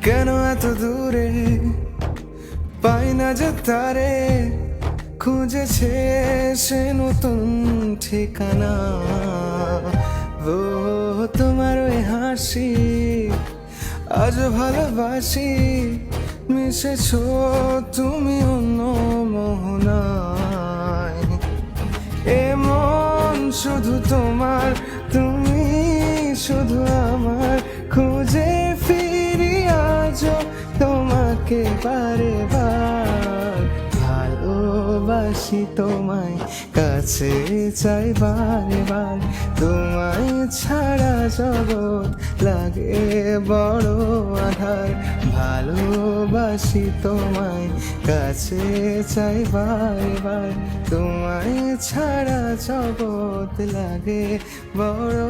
কেন এত দূরে পাই না যে তারে, খুঁজেছে সে নতুন ঠিকানা। ও তোমার ওই হাসি আজ ভালোবাসি, মিশেছো তুমি অন্য মোহনায়। এমন শুধু তোমার, তুমি শুধু আমার, খুঁজে ফিরি আজও তোমাকে বারে বার। ভালোবাসি তোমায়, কাছে চাই বারে বার, তোমায় ছাড়া জগৎ লাগে বড় আধার। ভালোবাসি তোমায়, কাছে চাই বারে বার, তোমায় ছাড়া জগৎ লাগে বড়